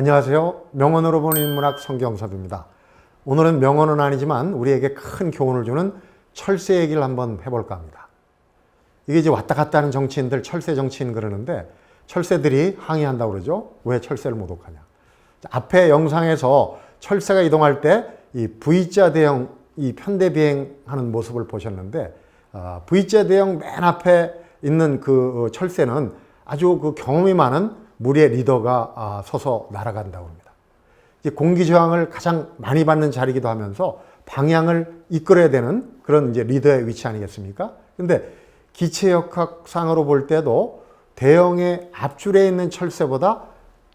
안녕하세요. 명언으로 보는 인문학 성경섭입니다. 오늘은 명언은 아니지만 우리에게 큰 교훈을 주는 철새 얘기를 한번 해볼까 합니다. 이게 이제 왔다 갔다 하는 정치인들 철새 정치인 그러는데 철새들이 항의한다고 그러죠. 왜 철새를 모독하냐. 앞에 영상에서 철새가 이동할 때 이 V자 대형 이 편대 비행하는 모습을 보셨는데 V자 대형 맨 앞에 있는 그 철새는 아주 그 경험이 많은 무리의 리더가 서서 날아간다고 합니다. 이제 공기 저항을 가장 많이 받는 자리이기도 하면서 방향을 이끌어야 되는 그런 이제 리더의 위치 아니겠습니까? 근데 기체역학상으로 볼 때도 대형의 앞줄에 있는 철새보다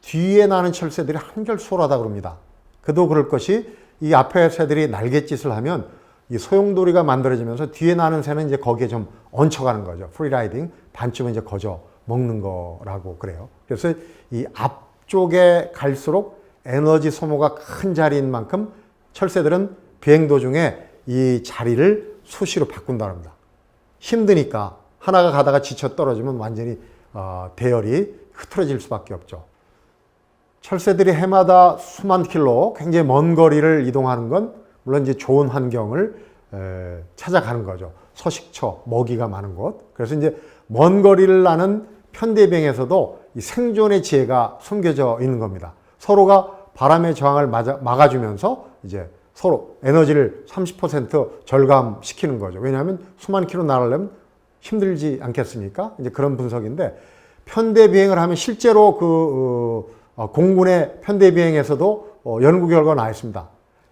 뒤에 나는 철새들이 한결 수월하다고 합니다. 그도 그럴 것이 이 앞에 새들이 날갯짓을 하면 이 소용돌이가 만들어지면서 뒤에 나는 새는 이제 거기에 좀 얹혀가는 거죠. 프리라이딩, 반쯤은 이제 거저 먹는 거라고 그래요. 그래서 이 앞쪽에 갈수록 에너지 소모가 큰 자리인 만큼 철새들은 비행 도중에 이 자리를 수시로 바꾼다고 합니다. 힘드니까 하나가 가다가 지쳐 떨어지면 완전히 대열이 흐트러질 수밖에 없죠. 철새들이 해마다 수만 킬로 굉장히 먼 거리를 이동하는 건 물론 이제 좋은 환경을 찾아가는 거죠. 서식처, 먹이가 많은 곳. 그래서 이제 먼 거리를 나는 편대비행에서도 이 생존의 지혜가 숨겨져 있는 겁니다. 서로가 바람의 저항을 막아주면서 이제 서로 에너지를 30% 절감시키는 거죠. 왜냐하면 수만 킬로 날아가려면 힘들지 않겠습니까? 이제 그런 분석인데 편대비행을 하면 실제로 공군의 편대비행에서도 연구 결과가 나와 있습니다.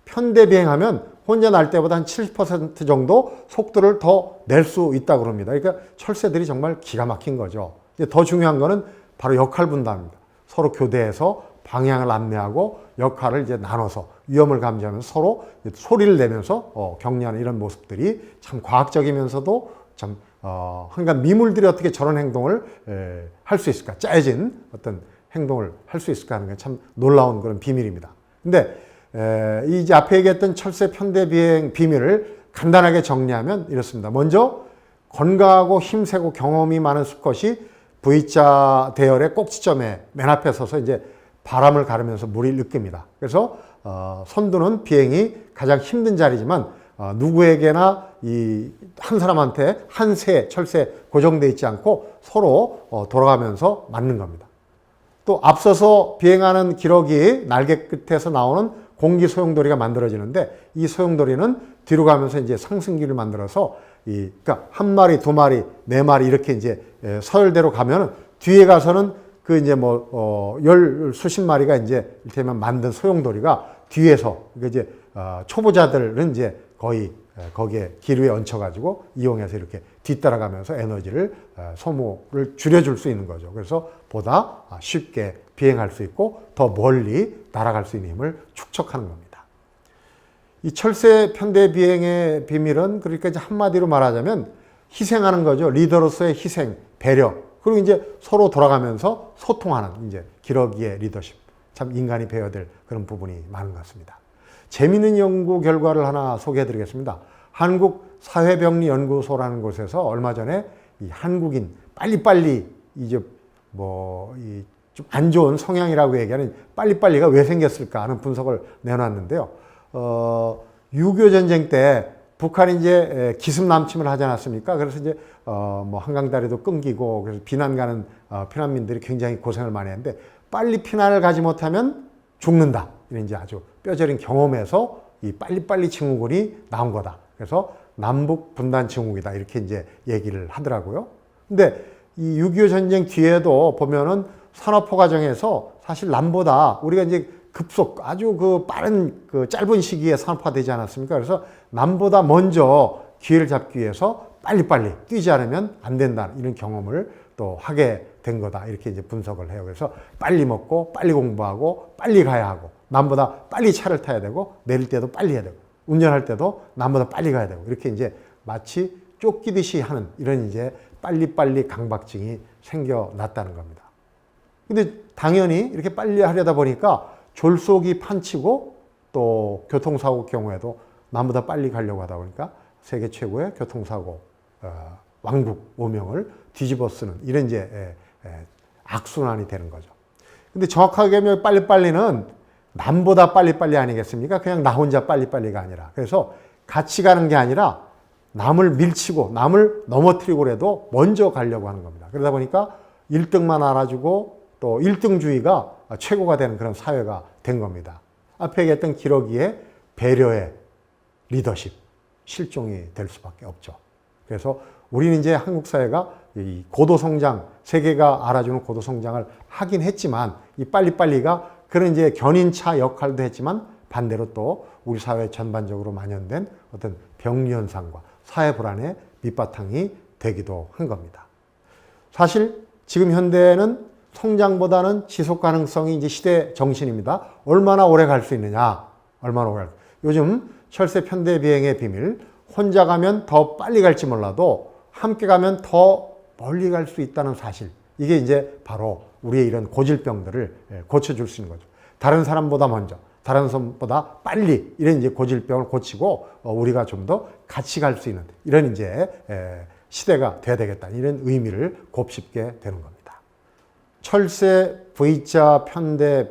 편대비행하면 혼자 날 때보다 한 70% 정도 속도를 더 낼 수 있다고 합니다. 그러니까 철새들이 정말 기가 막힌 거죠. 더 중요한 거는 바로 역할 분담입니다. 서로 교대해서 방향을 안내하고 역할을 이제 나눠서 위험을 감지하면서 서로 소리를 내면서 격려하는 이런 모습들이 참 과학적이면서도 참 한간 미물들이 어떻게 저런 행동을 할 수 있을까? 짜여진 어떤 행동을 할 수 있을까 하는 게 참 놀라운 그런 비밀입니다. 근데 이제 앞에 얘기했던 철새 편대 비행 비밀을 간단하게 정리하면 이렇습니다. 먼저 건강하고 힘세고 경험이 많은 수컷이 V자 대열의 꼭지점에 맨 앞에 서서 이제 바람을 가르면서 무리를 느낍니다. 그래서 선두는 비행이 가장 힘든 자리지만 누구에게나 이 한 사람한테 한 새 철새 고정되어 있지 않고 서로 돌아가면서 맞는 겁니다. 또 앞서서 비행하는 기러기 날개 끝에서 나오는 공기 소용돌이가 만들어지는데 이 소용돌이는 뒤로 가면서 이제 상승기를 만들어서 그러니까 한 마리, 두 마리, 네 마리 이렇게 이제 서열대로 가면 뒤에 가서는 그 이제 열 수십 마리가 이제 이를테면 만든 소용돌이가 뒤에서 이제 초보자들은 이제 거의 거기에 기류에 얹혀가지고 이용해서 이렇게 뒤따라가면서 에너지를 소모를 줄여줄 수 있는 거죠. 그래서 보다 쉽게 비행할 수 있고 더 멀리 날아갈 수 있는 힘을 축적하는 겁니다. 이 철새 편대 비행의 비밀은 그러니까 이제 한마디로 말하자면 희생하는 거죠. 리더로서의 희생, 배려. 그리고 이제 서로 돌아가면서 소통하는 이제 기러기의 리더십. 참 인간이 배워야 될 그런 부분이 많은 것 같습니다. 재미있는 연구 결과를 하나 소개해 드리겠습니다. 한국사회병리연구소라는 곳에서 얼마 전에 이 한국인 빨리빨리 이제 좀 안 좋은 성향이라고 얘기하는 빨리빨리가 왜 생겼을까 하는 분석을 내놨는데요. 6.25 전쟁 때 북한이 이제 기습남침을 하지 않았습니까? 그래서 이제 한강다리도 끊기고 그래서 비난 가는 피난민들이 굉장히 고생을 많이 했는데 빨리 피난을 가지 못하면 죽는다. 이런 이제 아주 뼈저린 경험에서 이 빨리빨리 증후군이 나온 거다. 그래서 남북 분단 증후군이다. 이렇게 이제 얘기를 하더라고요. 근데 이 6.25 전쟁 뒤에도 보면은 산업화 과정에서 사실 남보다 우리가 이제 급속 아주 그 빠른 그 짧은 시기에 산업화되지 않았습니까? 그래서 남보다 먼저 기회를 잡기 위해서 빨리빨리 뛰지 않으면 안 된다. 이런 경험을 또 하게 된 거다. 이렇게 이제 분석을 해요. 그래서 빨리 먹고 빨리 공부하고 빨리 가야 하고 남보다 빨리 차를 타야 되고 내릴 때도 빨리 해야 되고 운전할 때도 남보다 빨리 가야 되고 이렇게 이제 마치 쫓기듯이 하는 이런 이제 빨리빨리 강박증이 생겨났다는 겁니다. 근데 당연히 이렇게 빨리 하려다 보니까 졸속이 판치고 또 교통사고 경우에도 남보다 빨리 가려고 하다 보니까 세계 최고의 교통사고 왕국 오명을 뒤집어 쓰는 이런 이제 악순환이 되는 거죠. 근데 정확하게 하면 빨리빨리는 남보다 빨리빨리 아니겠습니까? 그냥 나 혼자 빨리빨리가 아니라. 그래서 같이 가는 게 아니라 남을 밀치고 남을 넘어뜨리고라도 먼저 가려고 하는 겁니다. 그러다 보니까 1등만 알아주고 또 1등주의가 최고가 되는 그런 사회가 된 겁니다. 앞에 얘기했던 기러기의 배려의 리더십, 실종이 될 수밖에 없죠. 그래서 우리는 이제 한국 사회가 이 고도성장, 세계가 알아주는 고도성장을 하긴 했지만 이 빨리빨리가 그런 이제 견인차 역할도 했지만 반대로 또 우리 사회 전반적으로 만연된 어떤 병리현상과 사회 불안의 밑바탕이 되기도 한 겁니다. 사실 지금 현대는 성장보다는 지속 가능성이 이제 시대 정신입니다. 얼마나 오래 갈 수 있느냐, 얼마나 오래 요즘 철새 편대 비행의 비밀, 혼자 가면 더 빨리 갈지 몰라도 함께 가면 더 멀리 갈 수 있다는 사실. 이게 이제 바로 우리의 이런 고질병들을 고쳐줄 수 있는 거죠. 다른 사람보다 먼저, 다른 사람보다 빨리 이런 이제 고질병을 고치고 우리가 좀 더 같이 갈 수 있는 이런 이제 시대가 돼야 되겠다. 이런 의미를 곱씹게 되는 겁니다. 철새 V자 편대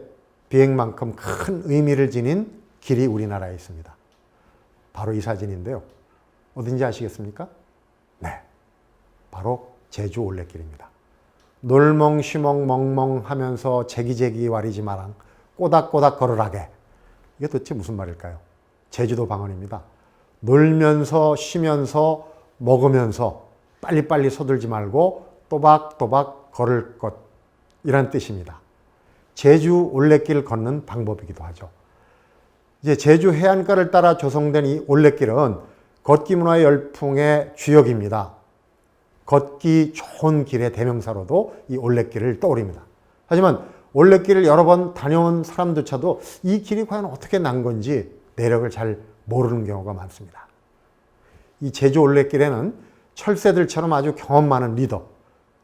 비행만큼 큰 의미를 지닌 길이 우리나라에 있습니다. 바로 이 사진인데요. 어딘지 아시겠습니까? 네, 바로 제주 올레길입니다. 놀멍 쉬멍 멍멍 하면서 제기제기 와리지 마랑 꼬닥꼬닥 걸으라게. 이게 도대체 무슨 말일까요? 제주도 방언입니다. 놀면서 쉬면서 먹으면서 빨리빨리 서둘지 말고 또박또박 걸을 것, 이란 뜻입니다. 제주 올레길 걷는 방법이기도 하죠. 이제 제주 해안가를 따라 조성된 이 올레길은 걷기 문화의 열풍의 주역입니다. 걷기 좋은 길의 대명사로도 이 올레길을 떠올립니다. 하지만 올레길을 여러 번 다녀온 사람조차도 이 길이 과연 어떻게 난 건지 내력을 잘 모르는 경우가 많습니다. 이 제주 올레길에는 철새들처럼 아주 경험 많은 리더,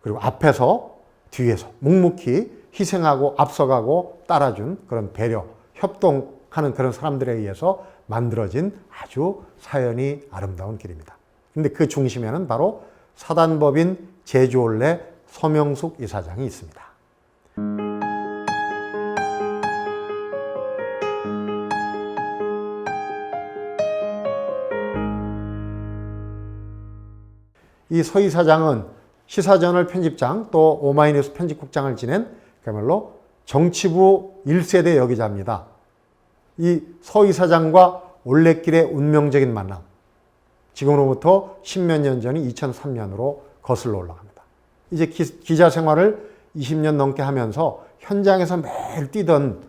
그리고 앞에서 뒤에서 묵묵히 희생하고 앞서가고 따라준 그런 배려, 협동하는 그런 사람들에 의해서 만들어진 아주 사연이 아름다운 길입니다. 근데 그 중심에는 바로 사단법인 제주올레 서명숙 이사장이 있습니다. 이 서 이사장은 시사저널 편집장 또 오마이뉴스 편집국장을 지낸 그야말로 정치부 1세대 여기자입니다. 이 서 이사장과 올레길의 운명적인 만남, 지금으로부터 10몇 년 전인 2003년으로 거슬러 올라갑니다. 이제 기자 생활을 20년 넘게 하면서 현장에서 매일 뛰던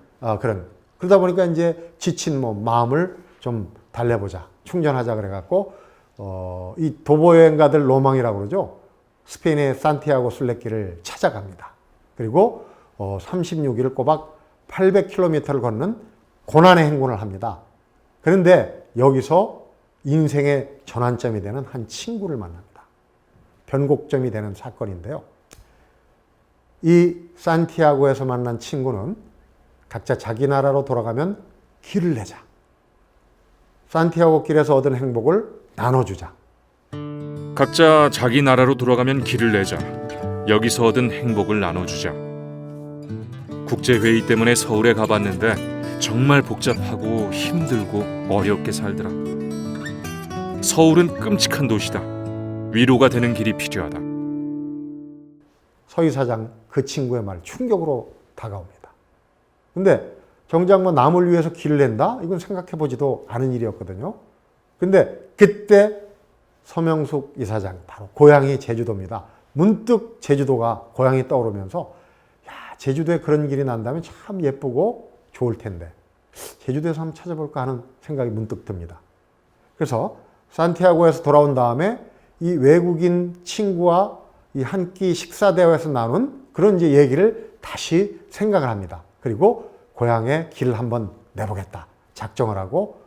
그러다 보니까 이제 지친 마음을 좀 달래보자, 충전하자 그래갖고 이 도보 여행가들 로망이라고 그러죠. 스페인의 산티아고 순례길을 찾아갑니다. 그리고 36일을 꼬박 800km를 걷는 고난의 행군을 합니다. 그런데 여기서 인생의 전환점이 되는 한 친구를 만납니다. 변곡점이 되는 사건인데요. 이 산티아고에서 만난 친구는 각자 자기 나라로 돌아가면 길을 내자, 산티아고 길에서 얻은 행복을 나눠주자, 각자 자기 나라로 돌아가면 길을 내자, 여기서 얻은 행복을 나눠주자. 국제회의 때문에 서울에 가봤는데 정말 복잡하고 힘들고 어렵게 살더라. 서울은 끔찍한 도시다. 위로가 되는 길이 필요하다. 서 이사장 그 친구의 말 충격으로 다가옵니다. 근데 정작 남을 위해서 길을 낸다? 이건 생각해보지도 않은 일이었거든요. 근데 그때 서명숙 이사장, 바로 고향이 제주도입니다. 문득 제주도가 고향이 떠오르면서 제주도에 그런 길이 난다면 참 예쁘고 좋을 텐데 제주도에서 한번 찾아볼까 하는 생각이 문득 듭니다. 그래서 산티아고에서 돌아온 다음에 이 외국인 친구와 이 한 끼 식사 대화에서 나눈 그런 이제 얘기를 다시 생각을 합니다. 그리고 고향에 길을 한번 내보겠다 작정을 하고,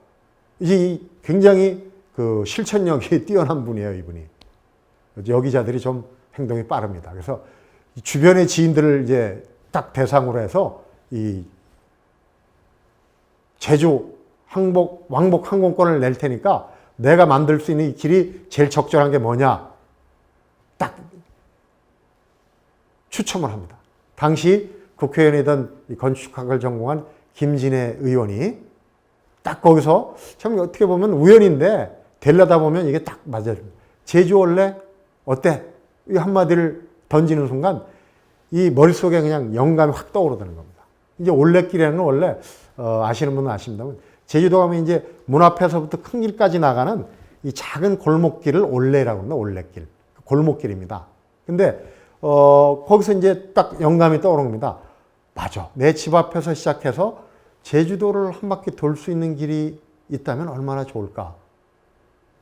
이제 굉장히 그 실천력이 뛰어난 분이에요, 이분이. 여기자들이 좀 행동이 빠릅니다. 그래서 주변의 지인들을 이제 딱 대상으로 해서 이 제주 왕복 항공권을 낼 테니까 내가 만들 수 있는 이 길이 제일 적절한 게 뭐냐 딱 추첨을 합니다. 당시 국회의원이던 이 건축학을 전공한 김진애 의원이 딱 거기서 참 어떻게 보면 우연인데 되려다 보면 이게 딱 맞아요. 제주 올레 어때? 이 한마디를 던지는 순간 이 머릿속에 그냥 영감이 확 떠오르는 겁니다. 이제 올레길에는 원래 아시는 분은 아십니다만 제주도 가면 이제 문 앞에서부터 큰 길까지 나가는 이 작은 골목길을 올레라고 합니다. 올레길. 골목길입니다. 근데 거기서 이제 딱 영감이 떠오른 겁니다. 맞아. 내 집 앞에서 시작해서 제주도를 한 바퀴 돌 수 있는 길이 있다면 얼마나 좋을까.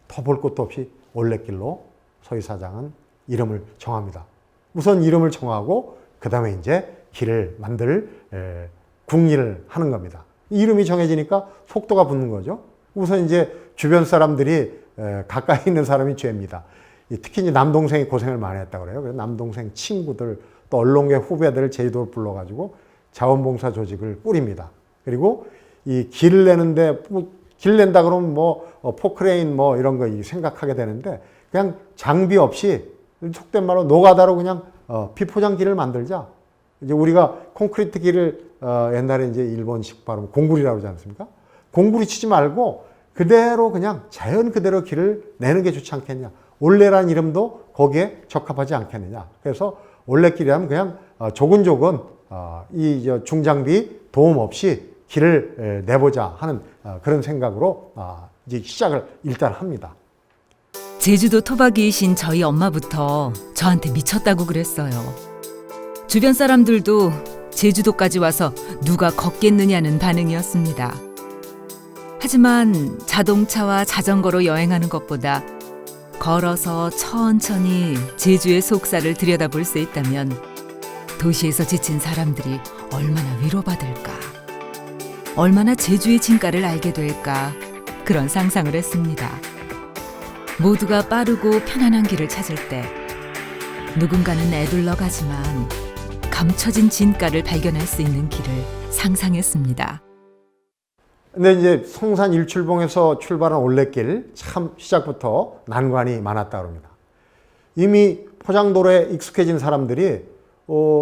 더 볼 것도 없이 올레길로 서 이사장은 이름을 정합니다. 우선 이름을 정하고 그 다음에 이제 길을 만들 궁리를 하는 겁니다. 이름이 정해지니까 속도가 붙는 거죠. 우선 이제 주변 사람들이 가까이 있는 사람이 죄입니다. 특히 이제 남동생이 고생을 많이 했다고 그래요. 그래서 남동생 친구들 또 언론계 후배들을 제주도로 불러가지고 자원봉사 조직을 꾸립니다. 그리고 이 길을 내는데 길 낸다 그러면 뭐 포크레인 뭐 이런 거 생각하게 되는데 그냥 장비 없이 속된 말로 노가다로 그냥 비포장 길을 만들자. 이제 우리가 콘크리트 길을 옛날에 이제 일본식 발음 공구리라고 하지 않습니까? 공구리 치지 말고 그대로 그냥 자연 그대로 길을 내는 게 좋지 않겠냐. 올레라는 이름도 거기에 적합하지 않겠느냐. 그래서 올레길이라면 그냥 조근조근 이 중장비 도움 없이 길을 내보자 하는 그런 생각으로 이제 시작을 일단 합니다. 제주도 토박이이신 저희 엄마부터 저한테 미쳤다고 그랬어요. 주변 사람들도 제주도까지 와서 누가 걷겠느냐는 반응이었습니다. 하지만 자동차와 자전거로 여행하는 것보다 걸어서 천천히 제주의 속살을 들여다볼 수 있다면 도시에서 지친 사람들이 얼마나 위로받을까, 얼마나 제주의 진가를 알게 될까 그런 상상을 했습니다. 모두가 빠르고 편안한 길을 찾을 때 누군가는 애둘러 가지만 감춰진 진가를 발견할 수 있는 길을 상상했습니다. 근데 이제 성산 일출봉에서 출발한 올레길 참 시작부터 난관이 많았다 그럽니다. 이미 포장도로에 익숙해진 사람들이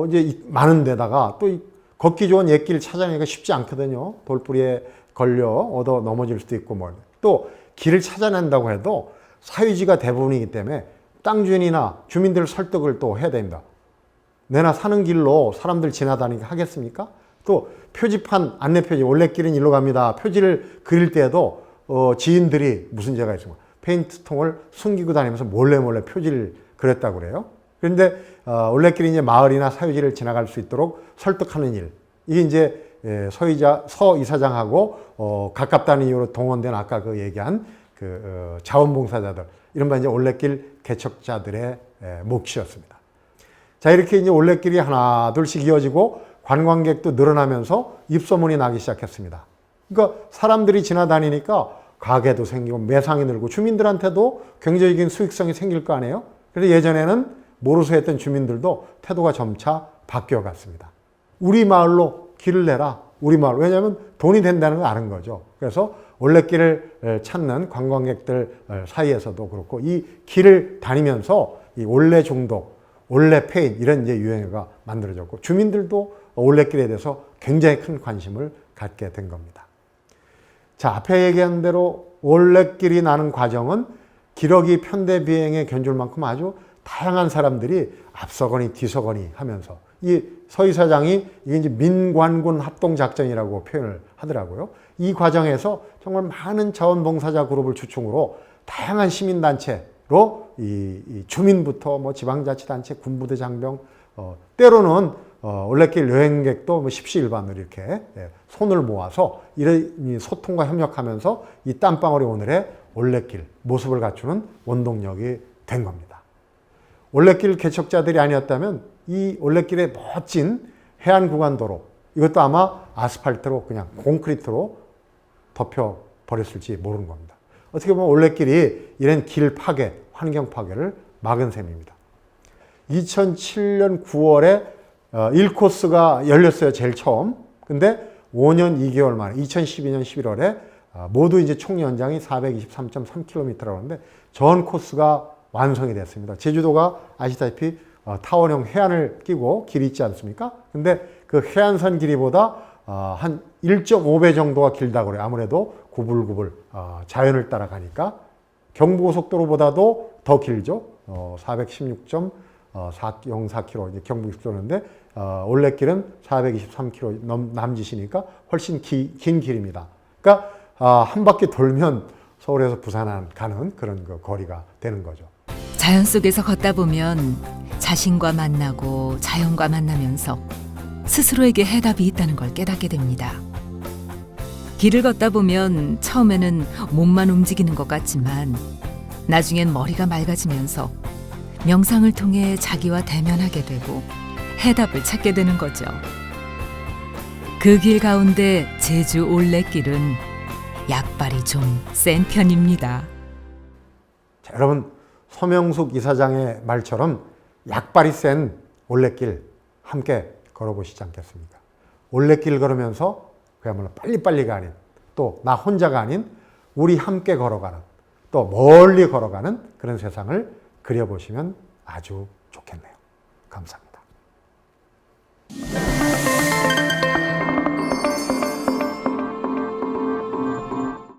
이제 많은 데다가 또 걷기 좋은 옛길 찾아내기가 쉽지 않거든요. 돌뿌리에 걸려 얻어 넘어질 수도 있고 뭐. 또 길을 찾아낸다고 해도 사유지가 대부분이기 때문에 땅 주인이나 주민들 설득을 또 해야 됩니다. 내나 사는 길로 사람들 지나다니게 하겠습니까? 또 표지판, 안내표지, 올레길은 일로 갑니다. 표지를 그릴 때에도 지인들이 무슨 죄가 있습니까? 페인트통을 숨기고 다니면서 몰래 표지를 그렸다고 그래요. 그런데 올레길이 이제 마을이나 사유지를 지나갈 수 있도록 설득하는 일. 이게 이제 서 이사장하고 가깝다는 이유로 동원된 아까 그 얘기한 그 자원봉사자들, 이른바 이제 올레길 개척자들의 몫이었습니다. 자, 이렇게 이제 올레길이 하나 둘씩 이어지고 관광객도 늘어나면서 입소문이 나기 시작했습니다. 그러니까 사람들이 지나다니니까 가게도 생기고 매상이 늘고 주민들한테도 경제적인 수익성이 생길 거 아니에요? 그래서 예전에는 모르쇠 했던 주민들도 태도가 점차 바뀌어 갔습니다. 우리 마을로 길을 내라. 우리 마을. 왜냐하면 돈이 된다는 걸 아는 거죠. 그래서 올레길을 찾는 관광객들 사이에서도 그렇고 이 길을 다니면서 이 올레 중독, 올레 페인 이런 이제 유행어가 만들어졌고 주민들도 올레길에 대해서 굉장히 큰 관심을 갖게 된 겁니다. 자, 앞에 얘기한 대로 올레길이 나는 과정은 기러기 편대 비행에 견줄 만큼 아주 다양한 사람들이 앞서거니 뒤서거니 하면서 이 서 이사장이 이게 이제 민관군 합동작전이라고 표현을 하더라고요. 이 과정에서 정말 많은 자원봉사자 그룹을 주축으로 다양한 시민단체로 이 주민부터 뭐 지방자치단체, 군부대 장병, 때로는 올레길 여행객도 뭐 십시일반으로 이렇게 손을 모아서 이런 소통과 협력하면서 이 땀방울이 오늘의 올레길 모습을 갖추는 원동력이 된 겁니다. 올레길 개척자들이 아니었다면 이 올레길의 멋진 해안구간도로 이것도 아마 아스팔트로 그냥 콘크리트로 덮여버렸을지 모르는 겁니다. 어떻게 보면 올레길이 이런 길 파괴, 환경 파괴를 막은 셈입니다. 2007년 9월에 1코스가 열렸어요. 제일 처음. 근데 5년 2개월 만에 2012년 11월에 모두 이제 총 연장이 423.3km라고 하는데 전 코스가 완성이 됐습니다. 제주도가 아시다시피 타원형 해안을 끼고 길이 있지 않습니까? 근데 그 그 해안선 길이보다 한 1.5배 정도가 길다고 그래요. 아무래도 구불구불 자연을 따라가니까 경부고속도로보다도 더 길죠. 416.404km 이제 경부고속도로인데 올레길은 423km 남짓이니까 훨씬 긴 길입니다. 그러니까 한 바퀴 돌면 서울에서 부산 가는 그런 그 거리가 되는 거죠. 자연 속에서 걷다 보면 자신과 만나고 자연과 만나면서 스스로에게 해답이 있다는 걸 깨닫게 됩니다. 길을 걷다 보면 처음에는 몸만 움직이는 것 같지만 나중엔 머리가 맑아지면서 명상을 통해 자기와 대면하게 되고 해답을 찾게 되는 거죠. 그 길 가운데 제주 올레길은 약발이 좀 센 편입니다. 자, 여러분 서명숙 이사장의 말처럼 약발이 센 올레길 함께 걸어보시지 않겠습니까? 올레길 걸으면서 그야말로 빨리빨리가 아닌 또 나 혼자가 아닌 우리 함께 걸어가는 또 멀리 걸어가는 그런 세상을 그려보시면 아주 좋겠네요. 감사합니다.